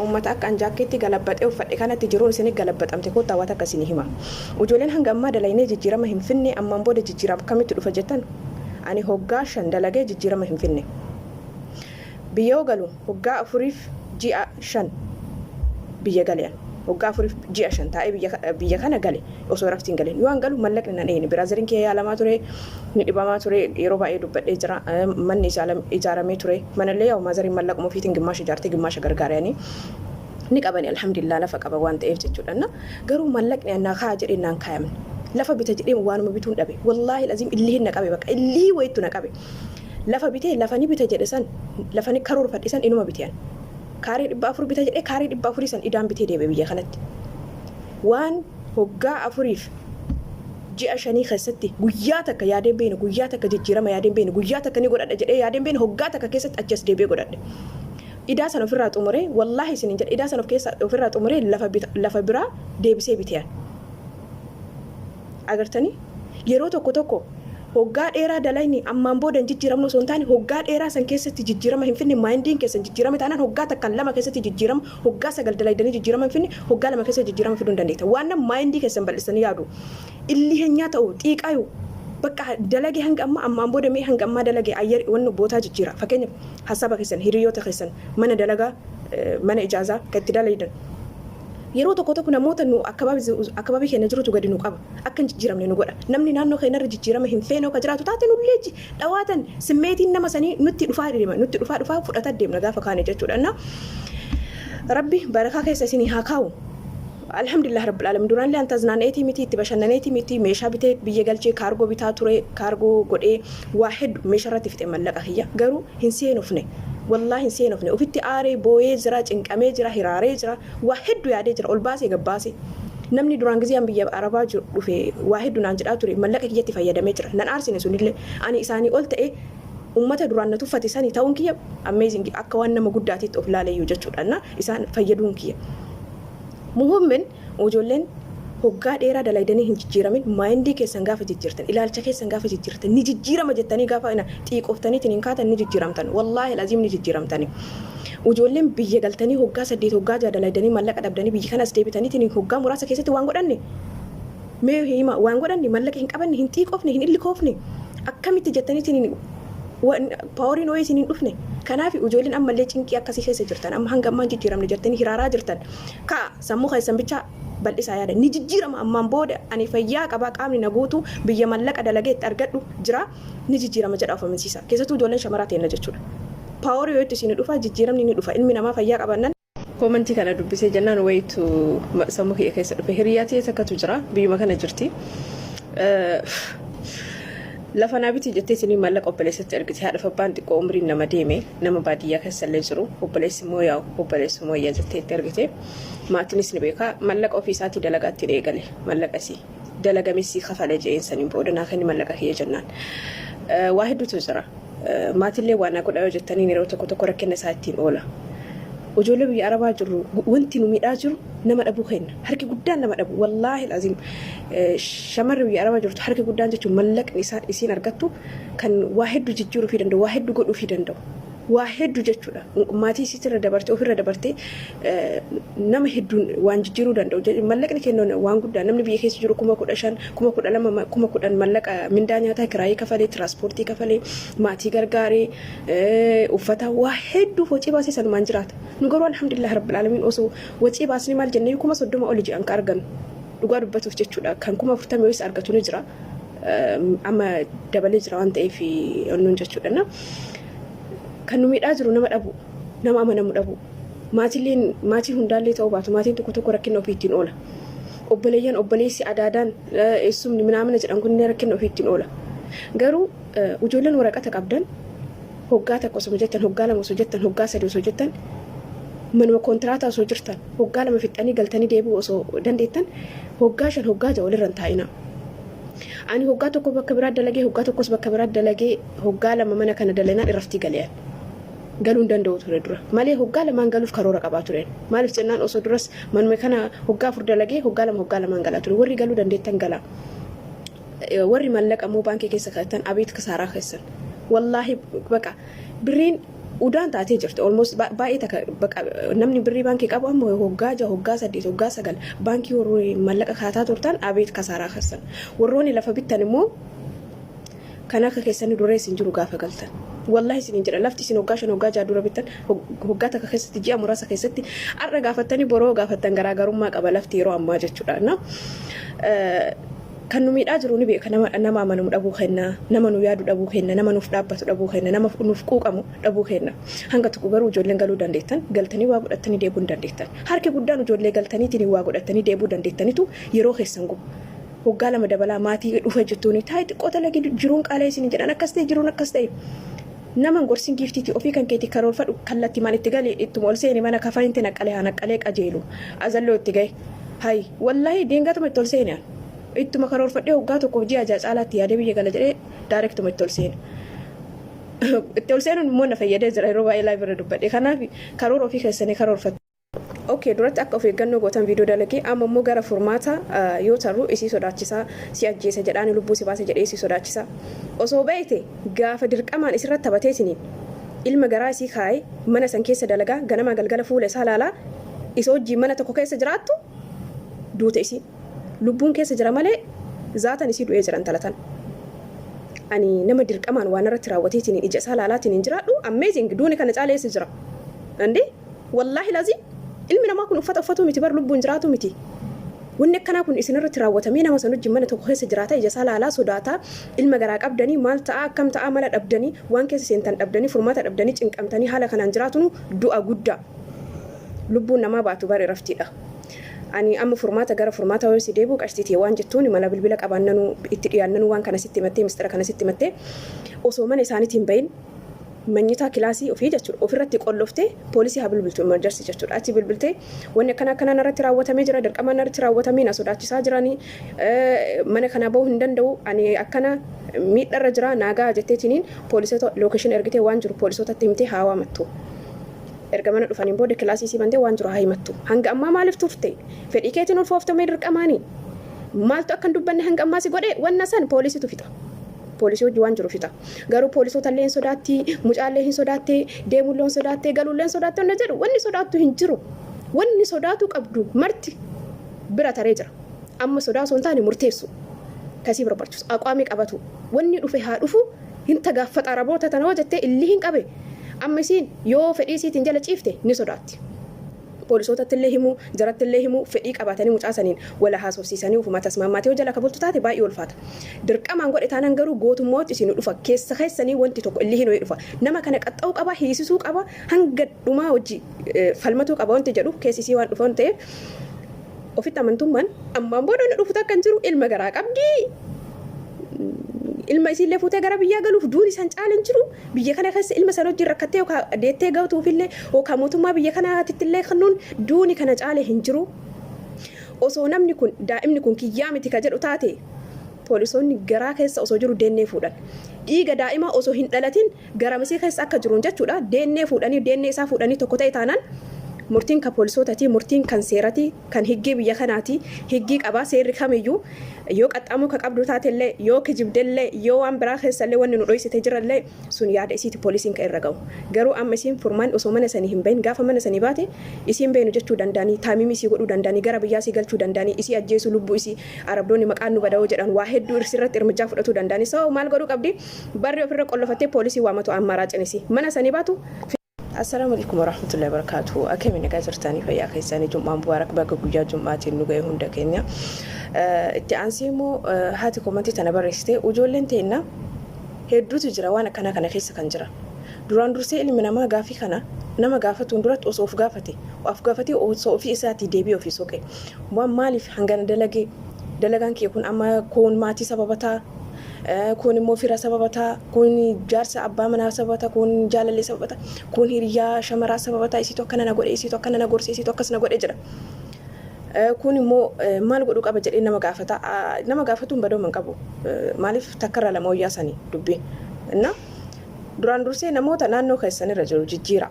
uummata akka anjaakeetti galabbaxee uffadhe kanatti jiruun isin galabbaxamte kootaa waan akka isin hima ijoolleen hanga ammaa dalaynee jijjiirama hin finne ammaan booda jijjiirama akkamitti dhufa jettan ani hoggaa 5 dalagee jijjiirama hin finne biyya galu hoggaa 4 ji'a 5 biyya galeen hoggaa 4 ji'a 5 taa'ee biyya kana gale osoo raftiin galeen yoo galu mallaqni nan eeni biraaziliin kee yaalamaa ture ni dhibamaa ture yeroo baay'ee dubbadhee jira manni ijaaramee ture manallee yaa'u maazariin mallaquma ofiitiin gimmaasha ijaartee gimmaasha gargaaranii ni qabani alhamdulillah lafa qaba waan ta'eef jechuudha garuu mallaqni annaa kaa jedhee naan kaayamne lafa bita jedhee waanuma bituun dhabe wallaahi laziim illii na qabe bakka illii wayitu na qabe lafa bitee lafa ni bita jedhe san lafa ni karoorfadhe san inuma bitean kaarii 400 bita jedhee kaarii 400 san idaan bitee deebe biyya kanatti waan hoggaa 4 ji'a 5 keessatti guyyaa takka yaadeen beene guyyaa takka jijjiirama yaadeen beene guyyaa takka ni godhadha jedhee yaadeen beene hoggaa takka keessatti achas deebee godhadhe idaa san ofirraa xumuree wallaahi isiniin jedhe idaa san ofirraa xumuree lafa biraa deebisee bitean agartanii yeroo tokko hoggaa dheeraa dalayni ammaan booda jijjiiramnu osoo hin taane hoggaa dheeraa san keessatti jijjiirama hin finne maayindiin keessan jijjiirama taanaan hoggaa takkaan 2 keessatti jijjiirama hoggaa 9 dalaydanii jijjiirama hin finne hoggaa 2 keessatti jijjiirama fiduu hin dandeetta waan nama maayindii keessan bal'isanii yaadu illi heenyaa ta'u xiiqaayu bakka dalagee hanga ammaan booda mee hanga ammaa dalagee ayyari wanni bootaa jijjiira fakkeenya hasaba keessan hiriyoota keessan mana dalagaa mana ijaazaa kan itti dalaydan yeroo tokko namoota nu akabaabii keenya jirutu gadi nu qaba akka hin jijjiiramne nu godha namni naannoo keenyarra jijjiirama hin feenoo ka jiraatu taate nu leeji dhawaatan simmeetiin nama sanii nutti dhufaa fudhata deemna gaafa kaane jechuudha rabbi barakaa keessa isinii haa kaa'u alhamdulillah rabbil alamin duraan lee anta znaaneetii miti itti bashannaneetii miti meeshaa bitee biyya galchee kaargoo bitaa ture kaargoo godhee waa hedduu meeshaarratti fixee mallaqa kiyya garuu hin seenufne wallahi seenofne ofitti aaree booyee jira cinqamee jira hiraaree jira waa hedduu yaadee jira ol baasee gabbaasee namni duraan giziyaan biyya arabaa jiru dhufe waa hedduu naan jedhaa ture mallaqa kiyyatti fayyadamee jira nan aarsine sunillee ani isaanii ol ta'ee ummata duraan na tuffate sanii ta'uun kiyya amazing akka waan nama guddaatiitti of laaleeyyuu jechuudha isaan fayyaduun kiyya muhummin ijoolleen hoggaa dheeraa dalaydanii hin jijjiiramin maayindii keessan gaafa jijjiirtan ilaalcha keessan gaafa jijjiirtan ni jijjiirama jettanii gaafa xiiqoftaniitiin hin kaatan ni jijjiiramtan wallaahi laziim ni jijjiiramtani ijoolleen biyya galtanii hoggaa 8 hoggaa 6 dalaydanii mallaqa dhabdanii biyya kanas deebitaniitiin hoggaa muraasa keessatti waan godhanne mee hima waan godhanne mallaqa hin qabanne hin xiiqofne hin illikoofne akkamitti jettaniitiin paaworiin ooyee isin hin dhufne kanaaf ijoolleen ammallee cinqii akkasii keessa jirtan amma hanga ammaan jijjiiramne jettanii hiraaraa jirtan ka sammuu keessan bicha bal'isaa yaada ni jijjiirama ammaan booda ani fayyaa qabaa qaamni na guutu biyya mallaqa dalageetti argadhu jira ni jijjiirama jedha ofaminsiisa keessattuu ijoolleen shamaraa ta'e jechuudha paaworii yoo itti isin dhufa jijjiiramni ni dhufa ilmi namaa fayyaa qabannan koomentii kana dubbisee jennaan wayitu sammuu kee keessa dhufe hiriyaatee takkatu jira biyyuma kana jirti lafa naabiti jettee isin mallaqa obboleessatti ergite haadha fabbaan xiqqoo umriin nama deeme nama baadiyyaa keessallee jiru obboleessi moo yaa'u obboleessi moo yaa jettee itti ergite maatiinis ni beeka mallaqa ofiisaatii dalagaatti eegale mallaqasi dalagamessi kafalee jeensaniin booda naa kan mallaqa kiyya jennaan waa hedduutu jira maatiillee waan godha yoo jettanii yeroo tokko rakkina isaa ittiin oola ijoollee biyya arabaa jiru wanti nu miidhaa jiru nama dhabuu kenna harki guddaan nama dhabu wallaahi laziim shamarri biyya arabaa jirtu harki guddaan jechuun mallaqni isiin argattu kan waa hedduu jijjiiruu fi danda'u waa hedduu godhuu fi danda'u waa hedduu jechuudha maatii isiitirra dabarte ofirra dabarte nama hedduun waan jijjiiruu danda'u mallaqni kennuun waan guddaa namni biyya keessa jiru 15,000 12,000 10,000 mallaqa mindaa nyaataa kiraayii kafalee tiraanspoortii kafalee maatii gargaaree uffata waa hedduu wacii baasee sanumaan jiraata nu garuu alhamdulillah rabbil alamin osoo wacii baasni maal jennee 30,000 oli jedhan ka argan dhugaa dubbatuuf jechuudha kan 40,000 wayis argatu ni jira amma dabalee jira waan ta'eef onnoon jechuudha kan nu miidhaa jiru nama dhabu nama amanamu dhabu maatii hundaallee ta'uu baatu maatiin tokko rakkina ofiittiin oola obboleeyyan obboleessi adaadaan eessumni minaamina jedhan kun rakkina ofiittiin oola garuu ijoolleen waraqata qabdan hoggaa tokko osoo jettan hoggaa 2 osoo jettan hoggaa 3 osoo jettan manuma koontiraataa osoo jirtan hoggaa 2 fixanii galtanii deebi'u osoo dandeettan hoggaa 5 hoggaa 6 walirra hin taa'ina ani hoggaa tokko bakka biraa dalagee hoggaa tokkos bakka biraa dalagee hoggaa 2 mana kana dalanaa irraftii galeen galuun danda'u ture dura malee hoggaa 2 galuuf karoora qabaa ture maaliif jennaan osoo duras manuma kana hoggaa 4 dalagee hoggaa 2 galaa ture warri galuu dandeettan gala warri mallaqa moo baankii keessa kaa'atan abeet kasaaraa keessan wallaahi baqa birriin udaan taatee jirti almost baay'ee takka namni birrii baankii qabu ammoo hoggaa 8 hoggaa 9 baankii warri mallaqa kaataa turtan abeet kasaaraa kassan warroonni lafa bittan immoo kan akka keessanii duree isin jiru gaafa galtan wallahi isin jedha lafti isin hoggaa 5 hoggaa 6 dura bittan hoggaa takka keessatti ji'a muraasa keessatti arra gaafattanii boroo gaafattan garaagarummaa qaba lafti yeroo ammaa jechuudha na kan nu miidhaa jiru ni beeka nama amanu dhabuu kenna nama nu yaadu dhabuu kenna nama nuuf dhaabbatu dhabuu kenna nama nuuf quuqamu dhabuu kenna hanga tokko garuu ijoolleen galuu dandeettan galtanii waa godhattanii deebuu dandeettan harki guddaan ijoollee galtaniitiin waa godhattanii deebuu dandeettanitu yeroo keessan gubu hoggaa lama dabalaa maatii dhufa jettuuni taa'ee xiqqoota lagi jiruun qaalee isin jedhan akkas ta'e jiruun akkas ta'e nama gorsiin giiftiiti ofii kan keetii karoorfadhu kallatti maan itti galee ittuma ol seeni mana kafaa inti naqalee qajeelu azalloo itti gahe hay wallahi deengatuma itti ol seeni ittuma karoorfadhee hoggaa tokkoof ji'a caalaatti yaadee biyya gala jedhee daayirektuma itti ol seeni. Itti ol seenuun immoo na fayyadee jira yeroo baay'ee laayif irra dubbadhe kanaaf karoora ofii keessanii karoorfatu. Okay, duratti akka of eeggannoo gootan viidiyoo dalagee amma immoo gara furmaata yoo tarru isii sodaachisaa si ajjeesa jedhaan lubbuu si baasa jedhee isii sodaachisaa. Osoo beekte gaafa dirqamaan isirratti taphateetiniin ilma garaa isii kaa'ee mana san keessa dalagaa ganama galgala fuula isaa laalaa isa wajjin mana tokko keessa jiraattu duute isii. Lubbuun keessa jira malee zaatan isii du'ee jiran talatan. Ani nama dirqamaan waan irratti raawwateetiin ija isaa laalaatiin jiraadhu amazing duuni kana caaleessa jira. Andi wallahi laazim ilmi namaa kun uffata uffatu miti bar lubbuun jiraatu miti. Wanni akkanaa kun isin irratti raawwatamee nama san wajjin mana tokko keessa jiraata ija isaa laalaa sodaataa ilma garaa qabdanii maal ta'a akkam ta'a mala dhabdanii waan keessa seentan dhabdanii furmaata dhabdanii cinqamtanii haala kanaan jiraatunu du'a guddaa. Lubbuun namaa baatu bare raftiidha. Ani amma furmaata gara furmaata wayii si deebi'u qashtiitii waan jettuun mala bilbila qabaannanu itti dhiyaannanu waan kana sitti mattee mistira kana sitti mattee osoo mana isaaniitiin bahin manyitaa kilaasii ofii jechuudha ofirratti qolloftee poolisii haa bilbiltu emergency jechuudha achi bilbiltee wanni akkanaan irratti raawwatamee jira dirqamaan irratti raawwatamee na sodaachisaa jiranii mana kana bahuu hin danda'u ani akkana miidharra jira naagaa jetteetiniin poolisoota lookeeshin ergitee waan jiru poolisootatti himtee haa waamattu. Erga mana dhufaniin booda kilaasii si bantee waan jiru haa himattu. Hanga ammaa maaliif turte? Fedhii keetiin ulfooftamee dirqamaanii. Maaltu akka hin dubbanne hanga ammaa si godhe wanna san poolisiitu fixa. Poolisii hojii waan jiru fixa. Garuu poolisoota illee hin sodaatti, mucaallee hin sodaatte, deemullee hin sodaatte, galuullee hin sodaatte wanna jedhu wanni sodaattu hin jiru. Wanni sodaatu qabdu marti bira taree jira. Amma sodaa osoo hin taane murteessu. Kasii barbaachisu. Aqwaamii qabatu. Wanni dhufe haa dhufu hin tagaaffata araboota tanaa jettee illee hin qabe. Amma isiin yoo fedhii isiitiin jala ciifte ni sodaatti. Poolisootatti illee himu, jaratti illee himu, fedhii qabaatanii mucaasaniin wala haasofsiisanii ufuma tasmaammaatee yoo jala kabultu taate baay'ee ulfaata. Dirqamaan godhe taanaan garuu gootummooti isin dhufa keessa keessanii wanti tokko illee hin dhufa. Nama kana qaxxa'uu qaba, hiisisuu qaba, hanga dhumaa hojii falmatuu qaba wanti jedhu keessisii waan dhufa ta'eef ofitti amantummaan ammaan booda inni dhufu takka hin jiru ilma garaa qabdi. Ilma isiillee fuutee gara biyyaa galuuf duuni san caalan jiru biyya kana keessa ilma san hojii rakkattee yookaan deettee ga'uufillee yookaan mootummaa biyya kanaattillee kannuun duuni kana caale hin jiru. Osoo namni kun daa'imni kun kiyyaa miti ka jedhu taate poolisoonni garaa keessa osoo jiru deennee fuudhan. Dhiiga daa'imaa osoo hin dhalatin garamisii keessa akka jiruun jechuudha deennee fuudhanii deennee isaa fuudhanii tokko ta'e taanaan murtiin kan poolisootaati murtiin kan seeraati kan higgee biyya kanaati higgii qabaa seerri kamiyyuu yoo qaxxaamuu ka qabdu taatellee yoo kijibdellee yoo waan biraa keessallee wanni nu dhoysite jirallee sun yaada isiiti poolisiin kan irra ga'u garuu amma isiin furmaan osoo mana sanii hin bahin gaafa mana sanii baate isiin beenu jechuu danda'anii taamimii isii godhuu danda'anii gara biyyaa isii galchuu danda'anii isii ajjeesuu lubbuu isii arabdoonni maqaan nu bada'uu jedhan waa hedduu irratti irmijaa fudhatuu danda'anii soo maal godhuu qabdi barri ofirra qollofattee poolisii waamatu ammaraa cinisi mana sanii baatu. Assalamu alaikum warahmatullahi wabarakatuh. Akemi nagaa jirtanii fayyaa keessanii Jum'aa Mubaarak bakka guyyaa Jum'aatiin nu ga'e hunda keenya. Itti aansee immoo haati komantii tana barreessite ijoolleen teenna hedduutu jira waan akkana kana keessa kan jira. Duraan dursee ilmi namaa gaafii kana nama gaafatuun duratti osoo of gaafatee osoo ofii isaatii deebii ofii soqe. Waan maaliif hangana dalagaan kee kun amma kun maatii sababataa kun immoo fira sababataa kun jaarsa abbaa manaa sababataa kun jaalallee sababataa kun hiriyaa shamaraa sababataa isiitu akkana na godhe isiitu akkana na gorse isiitu akkas na godhe jira. Kun immoo maal godhuu qaba jedhee nama gaafatuun badoo man qabu maaliif takkarraa lama wayyaasanii dubbiin. Duraan dursee namoota naannoo keessanirra jiru jijjiira.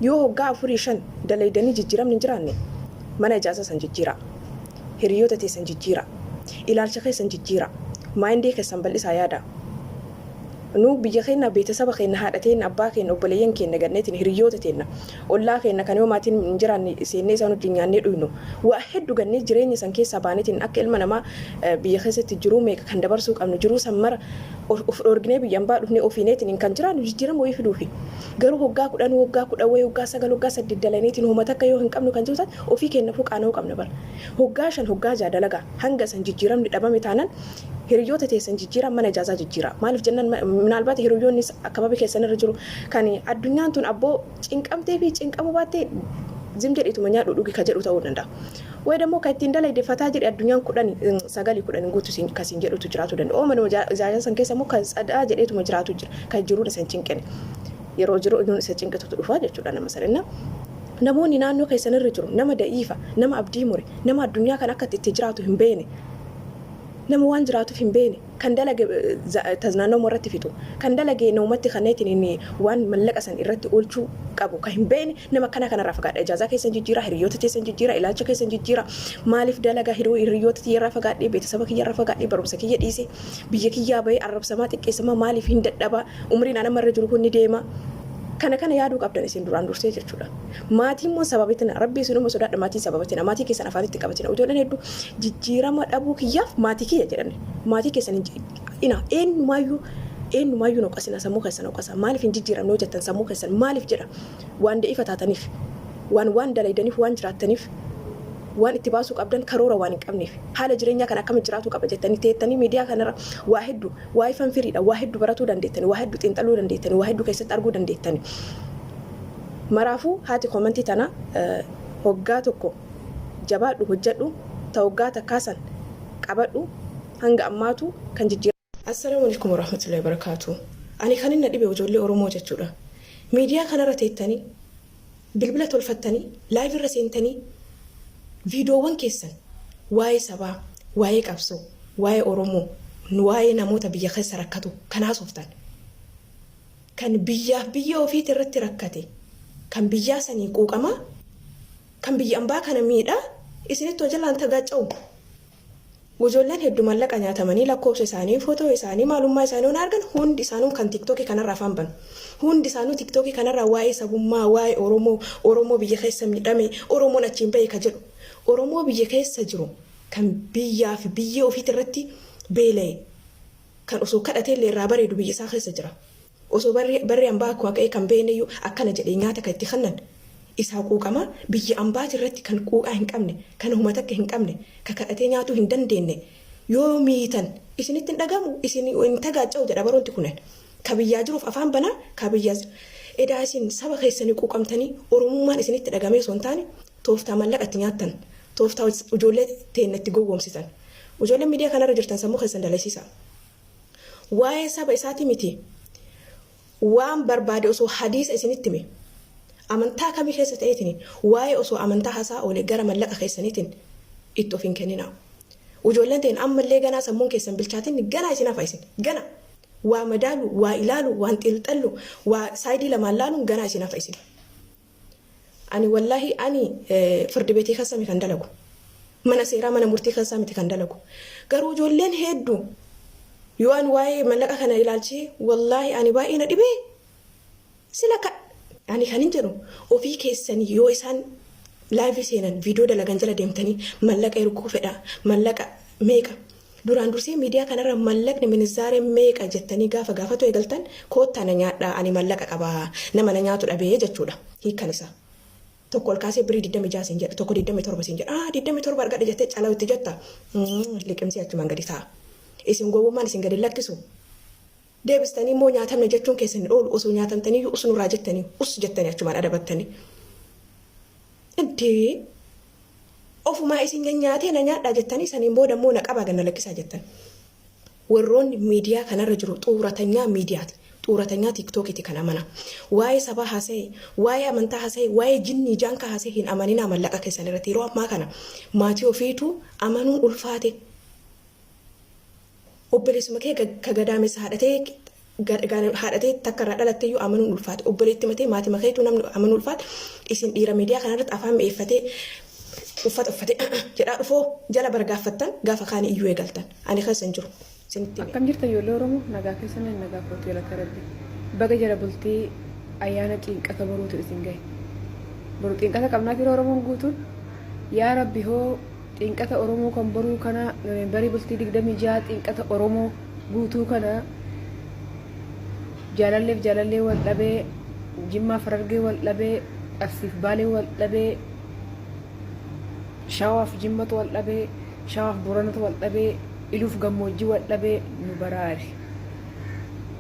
Yoo hoggaa 4-5 dalaydanii jijjiiramni hin jiraanne mana ijaasa san jijjiira. Hiriyoota teessan jijjiira. Ilaalcha keessan jijjiira. Maayindee keessan bal'isaa yaada. nu biyya keenya beeksisa keenya haadhateen abbaa keenya obboleeyyan keenya ganneetiin hiriyoota teenya ollaa keenya kan yoo maatiin hin jiraanne seennee isaan wajjin nyaannee dhuynu waa hedduu gannee jireenya san keessaa baaneetiin akka ilma namaa biyya keessatti jiruu meeqa kan dabarsuu qabnu jiruu san mara of dhoorginee biyyaan baa dhufnee ofiineetiin kan jiraannu jijjiirama wayii fiduufi garuu waggaa 10 waggaa 10 waggaa 9 waggaa 8 dalaniitiin uummata akka yoo hin qabnu kan jiruusan ofii keenya fuqaanoo qabna bara waggaa 5 waggaa 6 dalagaa hanga san jijjiiramni dhabame taanaan hiriyoota teessan jijjiiran mana ijaazaa jijjiira maaliif jennaan minaalbaat hiriyoonni akkababii keessan irra jiru kan addunyaan tun abboo cinqamtee fi cinqamu baattee zim jedhiituma nyaadhu dhugi ka jedhu ta'uu danda'a way dammoo kan ittiin dalaydeeffataa jedhe addunyaan 9 guutuu kasiin jedhutu jiraatu danda'a oomanu ijaazaa san keessa immoo kan sadaa jedheetuma jiraatu jira kan jiruudha san cinqene yeroo jiru inni isa cinqatutu dhufaa jechuudha nama sanina namoonni naannoo keessan irra jiru nama da'iifa nama abdii mure nama addunyaa kan akka itti jiraatu hin beene nama waan jiraatuuf hin beene kan dalage taznaanoo irratti fitu kan dalage naumatti kanneetiin inni waan mallaqa san irratti oolchuu qabu kan hin beene nama kana kanarraa fagaadha ijaazaa keessan jijjiira hiriyoota keessan jijjiira ilaalcha keessan jijjiira maaliif dalaga hiriyoota kiyyarraa fagaadhee beeksisa kiyyarraa fagaadhee barumsa kiyya dhiise biyya kiyyaa bahee arrabsamaa xiqqeessamaa maaliif hin dadhabaa umriin namarra jiru kun ni deema kana yaaduu qabdan isin duraan dursee jechuudha maatiin moo sababitina rabbii isinuma sodaadha maatiin sababitina maatii keessan afaanitti qabatina ijoolleen hedduu jijjiirama dhabuu kiyyaaf maatii kiyya jedhan maatii keessan eenyumaayyuu noqasina sammuu keessan noqasa maaliif hin jijjiiramnoo jettan sammuu keessan maaliif jedha waan da'iifa taataniif waan dalaydaniif waan jiraattaniif waan itti baasuu qabdan karoora waan hin qabneef haala jireenyaa kan akkamitti jiraatu qaba jettanii teettanii miidiyaa kanarra waa hedduu waa ifan firiidha waa hedduu baratuu dandeettanii waa hedduu xiinxaluu dandeettanii waa hedduu keessatti arguu dandeettanii maraafuu haati koomantii tana hoggaa tokko jabaadhu hojjedhu ta hoggaa takkaasan qabadhu hanga ammaatu kan jijjiira. Assalaamu alaykum warahmatullahi wabarakatuh. Ani kan inni dhibe ijoollee Oromoo jechuudha. Miidiyaa kanarra teettanii bilbila tolfattanii laayivii irra seentanii viidiyoowwan keessan waa'ee sabaa waa'ee qabsoo waa'ee Oromoo waa'ee namoota biyya keessa rakkatu kan haasoftan kan biyya ofiitti irratti rakkate kan biyyaa sanii quuqamaa kan biyya ambaa kana miidhaa isinitti hojalaan tagaaca'u ijoolleen hedduu mallaqa nyaatamanii lakkoofsa isaanii footoo isaanii maalummaa isaanii on argan hundi isaanuu kan tiktokii kanarraa afaan banu hundi isaanuu tiktokii kanarraa waa'ee sabummaa waa'ee Oromoo biyya keessa miidhame Oromoon achiin bahee ka jedhu Oromoo biyya keessa jiru kan biyyaa fi biyya ofiitti irratti beela'e kan osoo kadhatee illee irraa bareedu biyya isaa keessa jira osoo barri ambaa akkuma ka'ee kan beeneyyuu akkana jedhee nyaata kan itti kennan isaa quuqama biyya ambaati irratti kan quuqaa hin qabne kan humata akka hin qabne kan kadhatee nyaatuu hin dandeenye yoo miitan isinitti hin dhagamu isin hin tagaaca'u jedha baroonti kunan ka biyyaa jiruuf afaan banaa ka biyyaa edaa isin saba keessanii quuqamtanii Oromummaan isinitti dhagamee osoo hin taane tooftaa mallaqatti nyaattan tooftaa ijoollee teennatti gowwoomsitan ijoolleen miidiyaa kanarra jirtan sammuu keessan dalaysiisa waa'ee saba isaatii miti waan barbaade osoo hadiisa isinitti hime amantaa kamii keessa ta'eetiin waa'ee osoo amantaa haasaa oolee gara mallaqa keessaniitiin itti of hin kennina ijoolleen teen ammallee ganaa sammuun keessan bilchaatiin ganaa isin hafa isin gana waa madaalu waa ilaalu waan xiilxallu waa saayidii lamaan laaluun ganaa isin hafa isin ani wallahi ani firdi beetii keessa mi kan dalagu mana seeraa mana murtii keessa miti kan dalagu garuu ijoolleen hedduu yoo an waa'ee mallaqa kana ilaalchee wallahi ani baay'ee na dhibee sila ani kan hin jedhu ofii keessanii yoo isaan laayivii seenan viidiyoo dalagan jala deemtanii mallaqa erguu fedha mallaqa meeqa duraan dursee miidiyaa kanarra mallaqni minizaaree meeqa jettanii gaafa gaafatu eegaltan koottaa na nyaadhaa ani mallaqa qabaa nama na nyaatu dhabee jechuudha hiikan isaa tokko ol kaasee birii 26 siin jedha tokko 27 siin jedha 27 argadhe jettee calaa itti jetta liqimsii achumaan gadi ta'a isin gowwummaan isin gadi lakkisu deebistanii moo nyaatamne jechuun keessan oolu osoo nyaatamtanii usnurraa jettanii jettanii achumaan adabattanii Indee ofumaa isin nyaatee na nyaadhaa jettanii saniin booda immoo na qabaa ganna lakkisaa jettan warroonni miidiyaa kanarra jiru xuuratanyaa miidiyaati xuuratanyaa tiktookiiti kan amana waa'ee sabaa haasa'e waa'ee amantaa haasa'e waa'ee jinnii jaankaa haasa'e hin amaninaa mallaqa keessan irratti yeroo ammaa kana maatii ofiitu amanuun ulfaate obboleessuma kee ka gadaamessa haadhatee takka irraa dhalatteeyyuu amanuun ulfaate obboleetti matee maatii makeetu namni amanuun ulfaate isin dhiira miidiyaa kanarratti afaan mi'eeffatee uffata uffatee jedhaa dhufoo jala bargaaffattan gaafa kaanii iyyuu eegaltan ani keessa hin jiru isinitti hime. Akkam jirtan ijoollee Oromoo nagaa keessan nagaa kootu jalatti rabbi. Baga jala bultii ayyaana xiinqata boruutu isin gahe. Boru xiinqata qabnaa fi Oromoon guutuun yaa rabbi hoo xiinqata Oromoo kan boruu kana Noovembarii bultii 26 xiinqata Oromoo guutuu kana jaalalleef jaalallee wal dhabee Jimmaa Harargee wal dhabee Arsiif Baalee wal dhabee Shawaaf Jimmatu wal dhabee Shawaaf Booranatu wal dhabee Iluuf Gammoojjii wal dhabee nu baraari.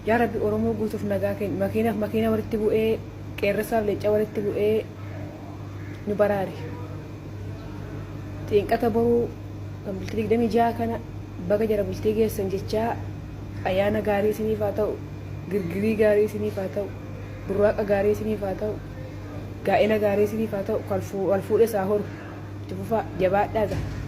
Yaa rabbi Oromoo guutuuf nagaa keenya makiina walitti bu'ee qeerransaaf leenca walitti bu'ee nu baraari. Xiinqata boruu kan bultii 26 kana baga jala bultii geessan jechaa ayyaana gaarii isiniif haa ta'u, girgirii gaarii isiniif haa ta'u, burraaqa gaarii isiniif haa ta'u, gaa'ela gaarii isiniif haa ta'u, wal fuudhe isaa horu. Itti fufaa jabaadhaa ga'a.